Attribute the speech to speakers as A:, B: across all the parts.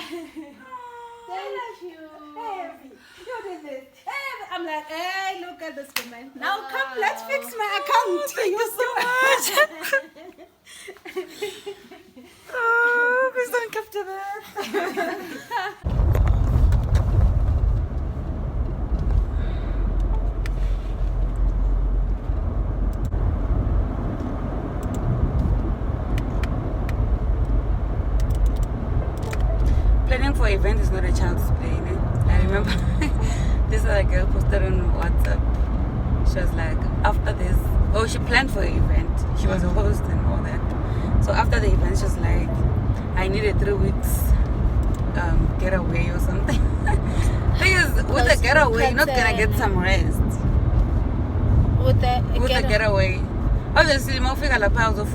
A: Thank you. Hey, you did this. Hey, I'm like, hey, look at this woman. Now come, let's fix my account.
B: Thank you so much. Oh, please don't capture that. Planning for an event is not a child's play. I remember this other girl posted on WhatsApp. She was like, after this, she planned for an event. She was a host and all that. So after the event, she was like, I need a 3 weeks getaway or something. Thing is, with a getaway, you're not gonna get some rest.
A: With a
B: getaway. Obviously, more figure la pause of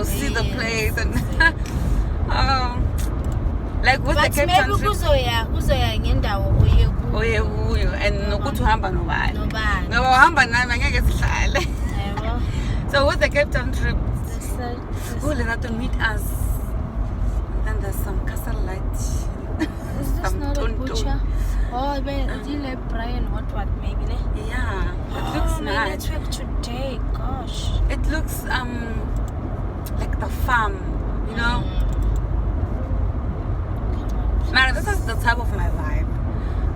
B: see the place and like with the Cape Town trip. And nokuhamba nobani. Ngoba uhamba nami angeke sihlale. So with the Cape Town trip, Lerato meet us. And then there's some castle light.
A: Is this not a butcher? Oh, Brian, what maybe?
B: Yeah, it looks nice.
A: Network today, gosh.
B: It looks like the farm, you know. Man, this is the type of my vibe.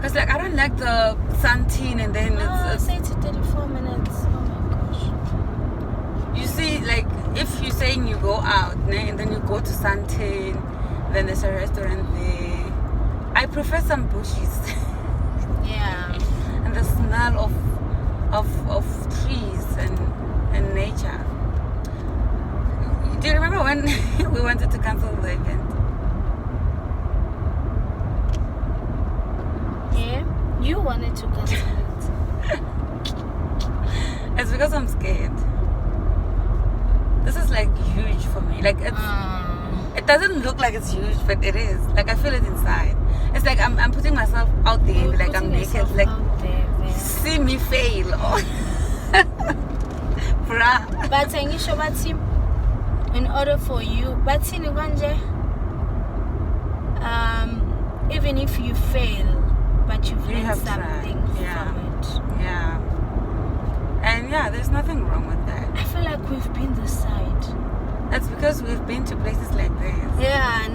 B: Cause like I don't like the Santine and then it's
A: say it's 34 minutes. Oh my gosh.
B: You see, like if you're saying you go out, and then you go to Santine, then there's a restaurant there. I prefer some bushes.
A: Yeah.
B: And the smell of trees and nature. Do you remember when we wanted to cancel the event?
A: Yeah, you wanted to cancel it.
B: It's because I'm scared. This is like huge for me. Like it doesn't look like it's huge, but it is. Like I feel it inside. It's like I'm putting myself out there. Like I'm naked. Like see me fail. Bruh.
A: But in order for you, but even if you fail, but you've learned something from it.
B: Yeah. And yeah, there's nothing wrong with that.
A: I feel like we've been this side.
B: That's because we've been to places like this.
A: Yeah,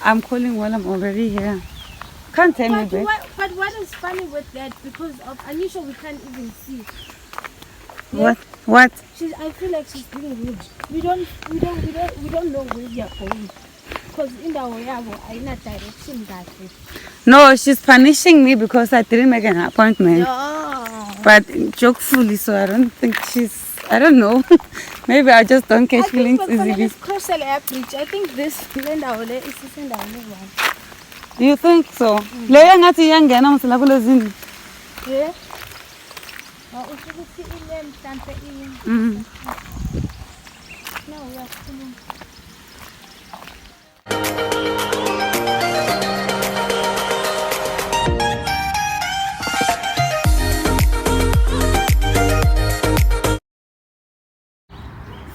B: I'm calling while I'm already here. Can't tell me, babe.
A: But what is funny with that? Because of Anisha, we can't even see.
B: What? What?
A: I feel like she's being rude. We don't know where we are going. Because in the way I'm not direction that way.
B: No, she's punishing me because I didn't make an appointment.
A: No.
B: But jokefully, so I don't think I don't know. Maybe I just don't catch feelings easily.
A: I think this is the one.
B: You think so?
A: Yeah. No, we are still.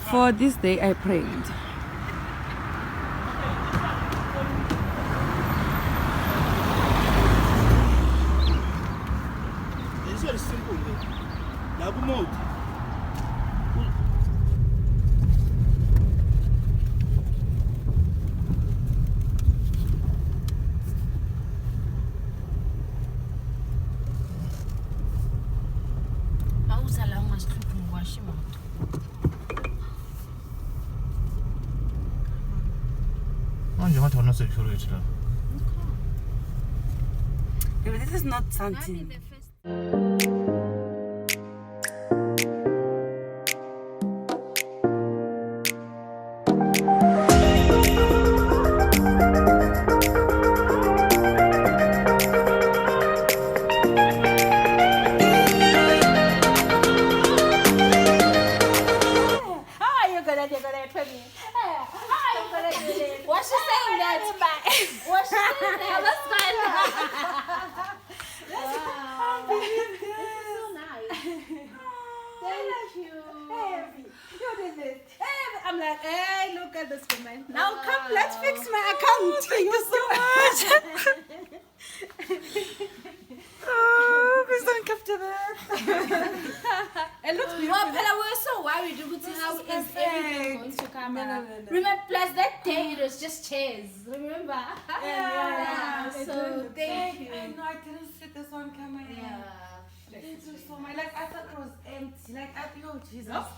B: For this day, I prayed.
C: It's very simple.
B: This is not something.
A: What's she saying that? What's she saying that? Let's go. Wow. This is so nice. Thank you.
D: Hey, you did it. Hey, I'm like, hey, look at this woman. Now come, let's fix my account. Thank you so much. Oh, please don't come to that. It looks beautiful.
A: Well, but we were so worried about how is everything going to come out. Remember, plus that day it was just chairs. Remember?
D: Yeah.
A: So thank you.
B: I know I didn't see this one coming.
A: Yeah.
B: Thank you so much. Like I thought it was empty. Like I thought, oh Jesus.
D: Nope.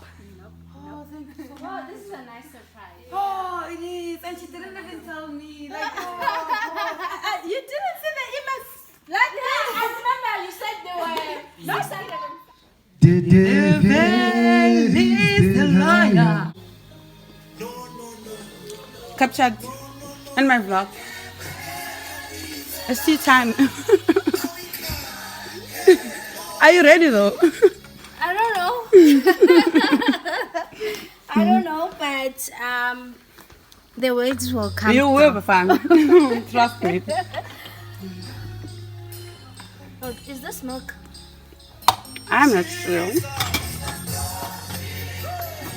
B: Oh, thank you so much.
A: Wow, this is a nice surprise.
B: Oh, it is. And she didn't even tell me. Like, oh,
D: You didn't see the emails.
A: Like that. I remember you said they were. No, said they were.
E: The devil is a liar.
B: captured in my vlog. It's tea time. Are you ready though?
A: I don't know. I don't know, but the words will come.
B: You will be fine. Trust me.
A: Oh, is this milk?
B: I'm not sure.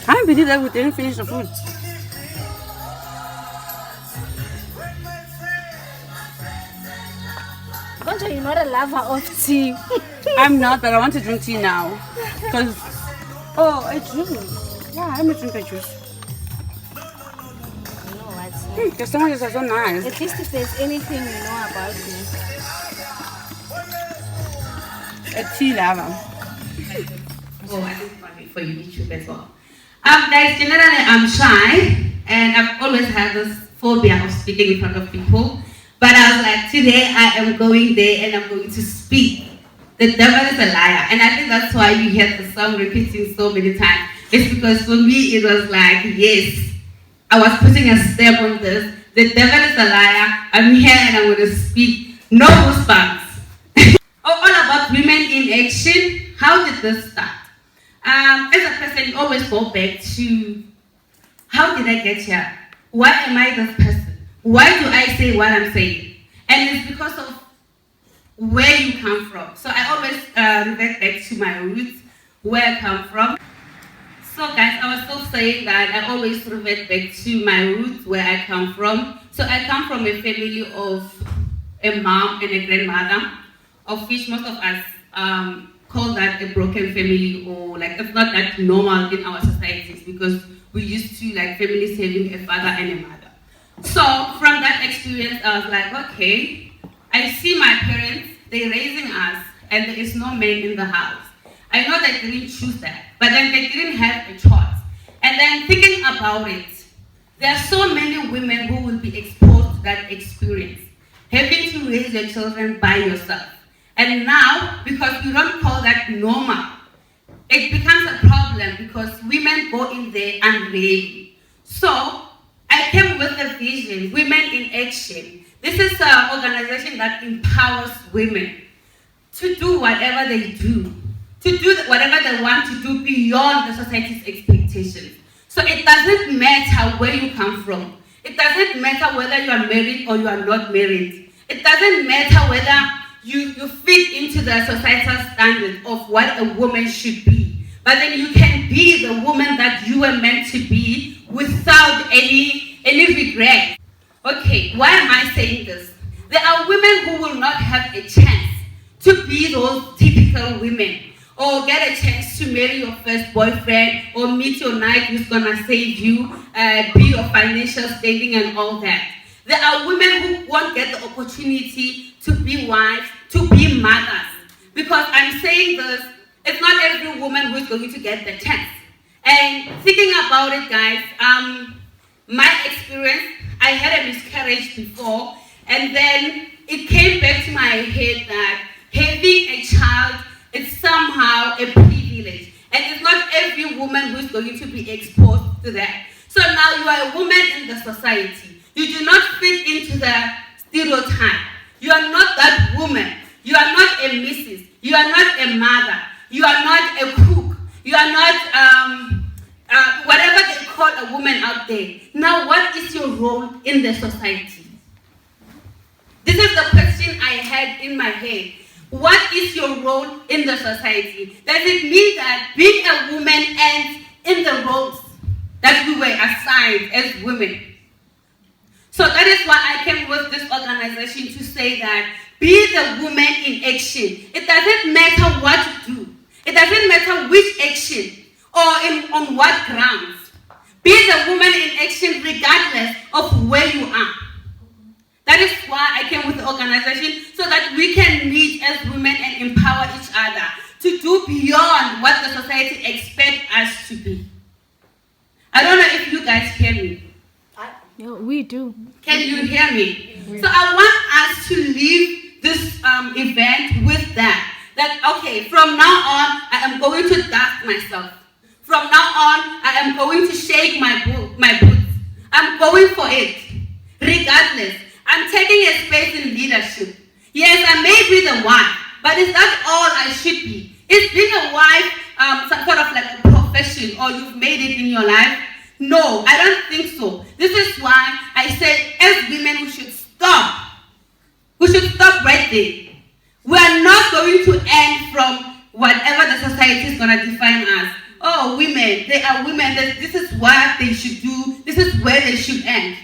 B: I can't believe that we didn't finish the food.
A: Concha, you're not a lover of tea.
B: I'm not, but I want to drink tea now. Because, oh, a juice. Yeah, I'm a drinking juice.
A: You know what's
B: The sandwiches are so nice.
A: At least if there's anything you know about me.
B: A tea lover.
F: Oh, I think for YouTube as well. Guys, generally I'm shy and I've always had this phobia of speaking in front of people. But I was like, today I am going there and I'm going to speak. The devil is a liar. And I think that's why you hear the song repeating so many times. It's because for me it was like, yes, I was putting a stamp on this. The devil is a liar. I'm here and I'm going to speak. No goosebumps. All about women in action. How did this start? As a person, you always go back to, how did I get here? Why am I this person? Why do I say what I'm saying? And it's because of where you come from. So I always revert back to my roots, where I come from. So guys, I was still saying that I always revert back to my roots, where I come from. So I come from a family of a mom and a grandmother, of which most of us call that a broken family, or like it's not that normal in our societies because we used to like families having a father and a mother. So from that experience, I was like, okay, I see my parents, they're raising us and there is no man in the house. I know they didn't choose that, but then they didn't have a choice. And then thinking about it, there are so many women who will be exposed to that experience, having to raise your children by yourself. And now, because we don't call that normal, it becomes a problem because women go in there unready. So, I came with a vision, Women in Action. This is an organization that empowers women to do whatever they do, to do whatever they want to do beyond the society's expectations. So it doesn't matter where you come from. It doesn't matter whether you are married or you are not married. It doesn't matter whether you fit into the societal standard of what a woman should be. But then you can be the woman that you were meant to be without any regret. Okay, why am I saying this? There are women who will not have a chance to be those typical women, or get a chance to marry your first boyfriend, or meet your knight who's gonna save you, be your financial standing and all that. There are women who won't get the opportunity to be wives, to be mothers. Because I'm saying this, it's not every woman who is going to get the chance. And thinking about it, guys, my experience, I had a miscarriage before, and then it came back to my head that having a child is somehow a privilege. And it's not every woman who's going to be exposed to that. So now you are a woman in the society. You do not fit into the stereotype. You are not that woman. You are not a missus. You are not a mother. You are not a cook. You are not whatever they call a woman out there. Now, what is your role in the society? This is the question I had in my head. What is your role in the society? Does it mean that being a woman ends in the roles that we were assigned as women? So that is why I came with this organization to say that be the woman in action. It doesn't matter what to do. It doesn't matter which action or on what grounds. Be the woman in action regardless of where you are. That is why I came with the organization, so that we can meet as women and empower each other to do beyond what the society expects us to be. I don't know if you guys hear me.
A: Yeah, we do.
F: Can you hear me? So I want us to leave this event with that. That, okay, from now on, I am going to dust myself. From now on, I am going to shake my boots. I'm going for it, regardless. I'm taking a space in leadership. Yes, I may be the wife, but is that all I should be? Is being a wife some sort of like a profession, or you've made it in your life? No, I don't think so. This is why I said, as women, we should stop. We should stop right there. We are not going to end from whatever the society is going to define us. Oh, women, they are women. This is what they should do. This is where they should end.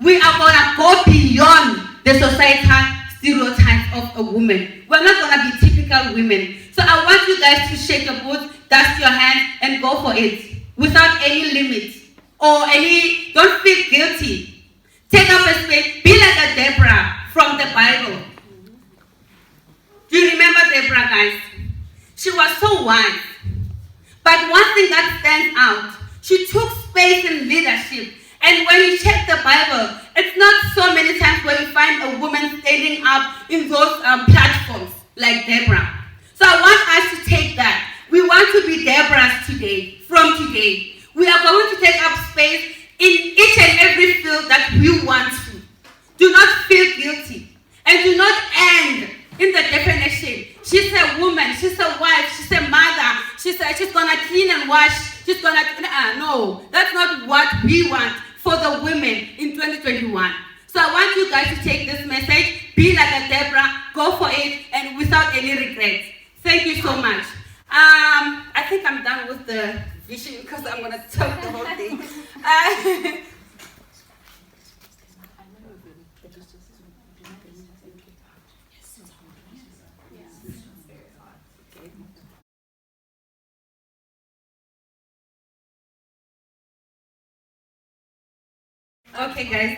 F: We are going to go beyond the societal stereotypes of a woman. We're not going to be typical women. So I want you guys to shake your boots, dust your hands, and go for it without any limits or any, don't feel guilty. Take up a space, be like a Deborah from the Bible. Do you remember Deborah, guys? She was so wise. But one thing that stands out, she took space in leadership. And when you check the Bible, it's not so many times where you find a woman standing up in those platforms like Deborah. So I want us to take that. We want to be Deborahs today, from today. We are going to take up space in each and every field that we want to. Do not feel guilty. And do not end in the definition. She's a woman, she's a wife, she's a mother, she's gonna clean and wash, she's gonna, no, that's not what we want for the women in 2021. So I want you guys to take this message, be like a Deborah, go for it, and without any regrets. Thank you so much. I think I'm done with the vision because I'm gonna talk the whole thing. Okay, guys.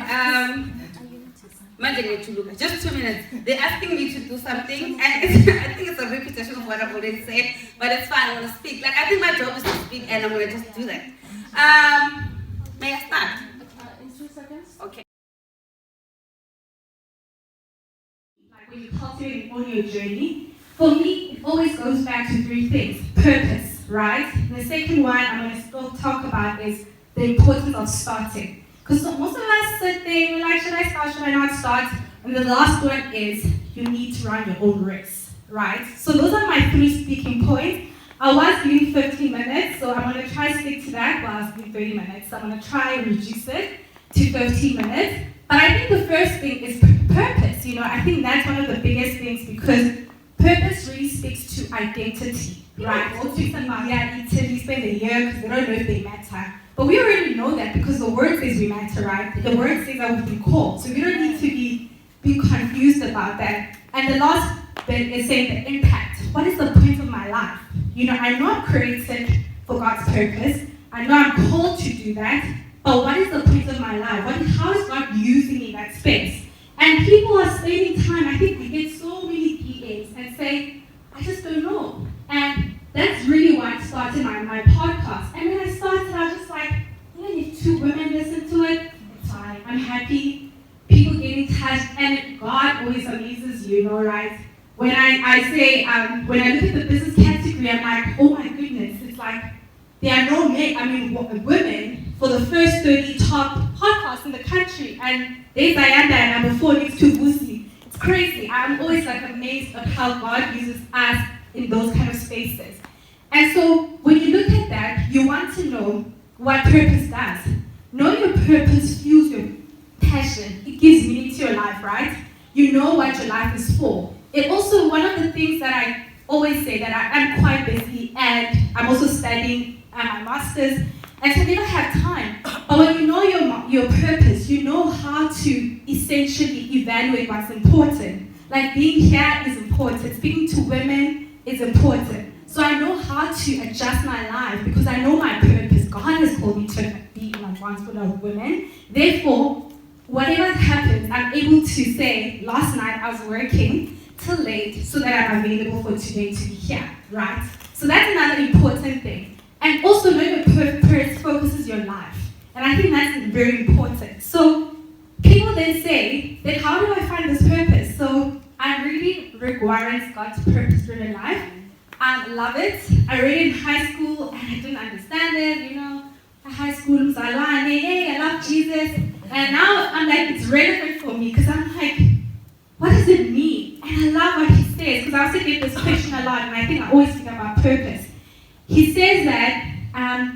F: Just 2 minutes. They're asking me to do something, and I think it's a repetition of what I've already said, but it's fine. I'm gonna speak. Like, I think my job is to speak, and I'm gonna just do that. May I start?
D: In 2 seconds.
F: Okay.
G: Like when you're cultivating on your journey, for me, it always goes back to 3 things. Purpose, right? And the second one I'm going to still talk about is the importance of starting. Because most of us sit there, we're like, should I start, should I not start? And the last one is, you need to run your own race, right? So those are my 3 speaking points. I was giving 15 minutes, so I'm going to try to stick to that, while I was giving 30 minutes. So I'm going to try and reduce it to 15 minutes. But I think the first thing is purpose. You know, I think that's one of the biggest things, because purpose really speaks to identity, right? We'll speak about, Italy, spend a year because they don't know if they matter. But we already know that because the word says we matter, right? The word says that we've been called. So we don't need to be confused about that. And the last bit is saying the impact. What is the point of my life? You know, I'm not created for God's purpose. I know I'm called to do that. But what is the point of my life? How is God using me in that space? And people are spending time, I think we get so many DMs and say, I just don't know. And that's really why I started my podcast. And when I started, I was just like, even if 2 women listen to it, it's fine. I'm happy and God always amazes you, you know, right? When I say, when I look at the business category, I'm like, oh my goodness, it's like, there are no men, women for the first 30 top podcasts in the country. And there's Ayanda at number 4 next to Busi. It's crazy. I'm always like amazed at how God uses us in those kind of spaces. And so when you look at that, you want to know what purpose does. Knowing your purpose fuels your passion. It gives meaning to your life, right? You know what your life is for. It also, one of the things that I always say, that I'm quite busy and I'm also studying my master's, and so I never have time. But when you know your purpose, you know how to essentially evaluate what's important. Like being here is important, speaking to women is important. So I know how to adjust my life because I know my purpose. God has called me to be in advanced full of women. Therefore, whatever happens, I'm able to say, last night I was working till late so that I'm available for today to be here, right? So that's another important thing. And also knowing your purpose focuses your life. And I think that's very important. So people then say, then how do I find this purpose? So I'm reading Rick Warren's God's Purpose-Driven Life. I love it. I read it in high school and I didn't understand it, you know. High school, hey, I love Jesus. And now I'm like, it's relevant for me because I'm like, what does it mean? And I love what he says because I also get this question a lot and I think I always think about purpose. He says that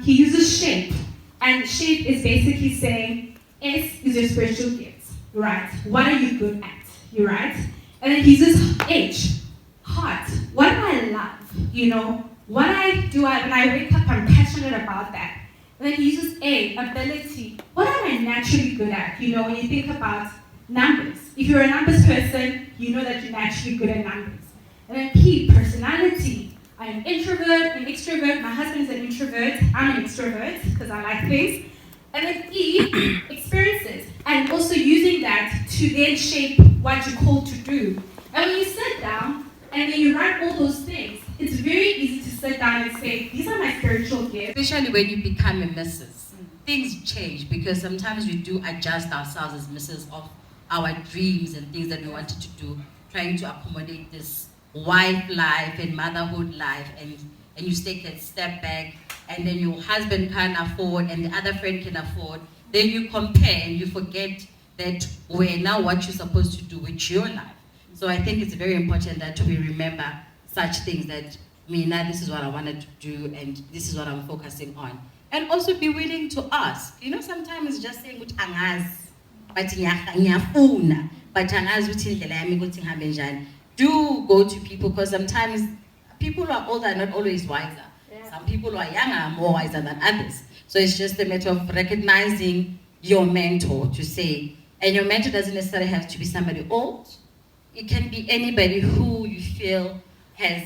G: he uses shape, and shape is basically saying S is your spiritual gifts, right? What are you good at, you right? And then he uses H, heart. What do I love? You know, what I do, when I wake up, I'm passionate about that. And then he uses A, ability. What am I naturally good at? You know, when you think about numbers. If you're a numbers person, you know that you're naturally good at numbers. And then P, personality. I'm an introvert, an extrovert. My husband is an introvert. I'm an extrovert because I like things. And then E, experiences. And also using that to then shape what you're called to do. And when you sit down and then you write all those things, it's very easy to sit down and say, these are my spiritual gifts.
H: Especially when you become a missus. Things change because sometimes we do adjust ourselves as missus of our dreams and things that we wanted to do, trying to accommodate this wife life and motherhood life, and you take a step back, and then your husband can't afford and the other friend can afford, then you compare and you forget that we're now what you're supposed to do with your life. So I think it's very important that we remember such things, that now this is what I wanted to do and this is what I'm focusing on. And also be willing to ask. You know, sometimes just saying, but do go to people, because sometimes people who are older are not always wiser. Yeah. Some people who are younger are more wiser than others. So it's just a matter of recognizing your mentor, to say, and your mentor doesn't necessarily have to be somebody old. It can be anybody who you feel has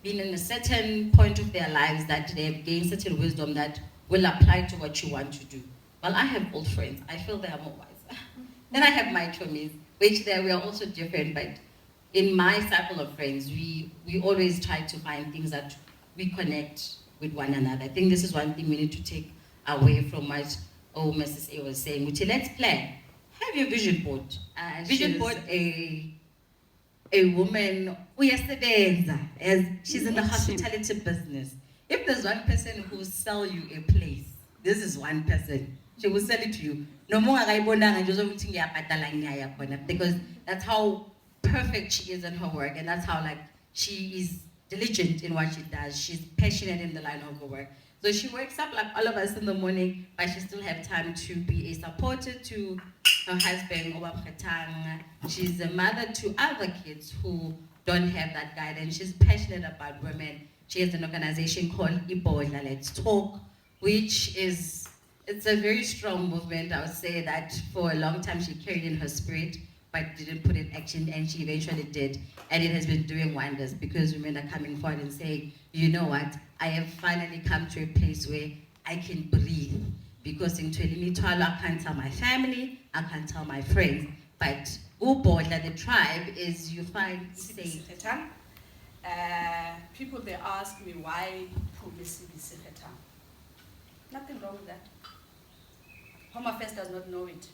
H: been in a certain point of their lives that they have gained certain wisdom that will apply to what you want to do. Well, I have old friends. I feel they are more wiser. Then I have my chummies, which we are also different, but in my circle of friends, we always try to find things that we connect with one another. I think this is one thing we need to take away from what Mrs. A was saying, which is, let's plan. Have your vision board. Vision board, a woman who as she's in the hospitality business. If there's one person who will sell you a place, this is one person. She will sell it to you. No more because that's how perfect she is in her work, and that's how she is diligent in what she does. She's passionate in the line of her work. So she wakes up like all of us in the morning, but she still has time to be a supporter to her husband. She's a mother to other kids who don't have that guidance. She's passionate about women. She has an organization called Ibola Let's Talk, which is, it's a very strong movement. I would say that for a long time she carried in her spirit, but didn't put in action, and she eventually did. And it has been doing wonders because women are coming forward and saying, you know what, I have finally come to a place where I can breathe. Because in Twelimi, I can't tell my family, I can't tell my friends. But Ubola, the tribe, is you find safe.
D: People, they ask me why Phume Sibisi. Nothing wrong with that. Home Affairs does not know it.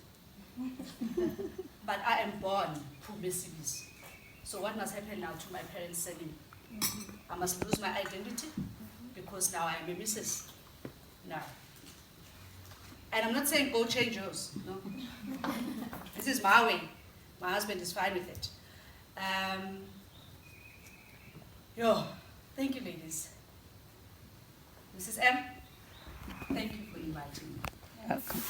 D: but I am born Phume Sibisi. So what must happen now to my parents' surname? I must lose my identity because now I am a Mrs. Now. And I'm not saying go change yours. No. This is my way. My husband is fine with it. Thank you, ladies. Mrs. M, thank you for inviting me.
B: Welcome.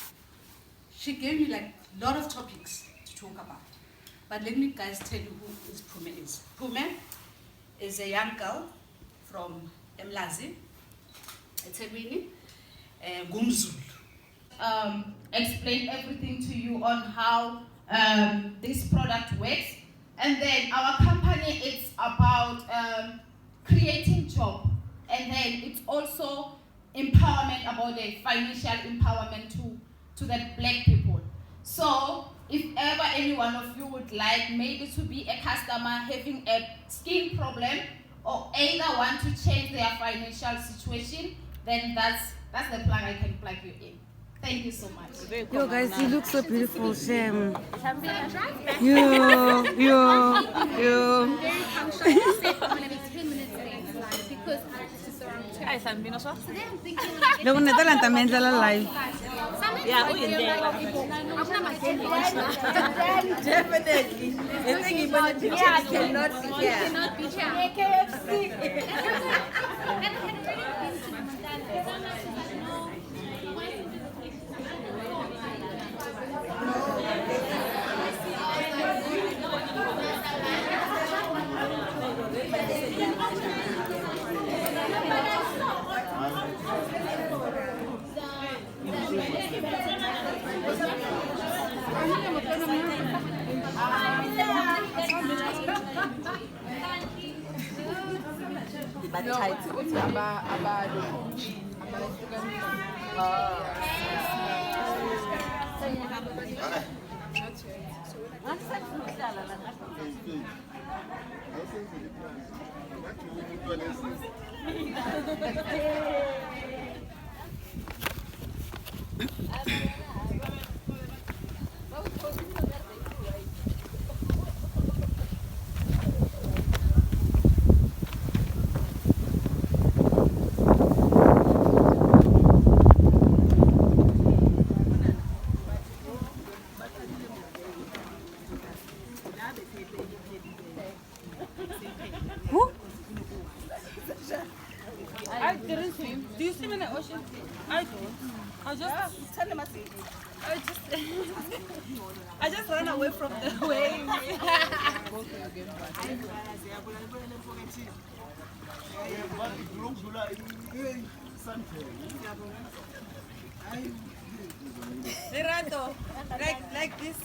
D: She gave me like a lot of topics to talk about. But let me guys tell you who is Phume is. Phume is a young girl from Emlazi, eThekwini, Gumzulu.
I: Explain everything to you on how this product works. And then our company is about creating job. And then it's also empowerment, about the financial empowerment to the black people. So if ever any one of you would like maybe to be a customer having a skin problem or either want to change their financial situation, then that's the plug I can plug you in. Thank you so much.
B: Yo guys, you look so beautiful, Sam.
A: I'm
B: Yo.
A: very punctual. I'm going to be 10 minutes late because I just around 2.
B: Ay, Sambino, so?
A: So then I'm thinking
B: Luego neta también la live.
A: yeah, who is there?
D: Definitely. The thing is, when the picture cannot be here.
A: Cannot be here.
D: KFC.
B: I didn't swim. Do you swim in the ocean? I don't. I just ran away from the waves. Lerato, like this.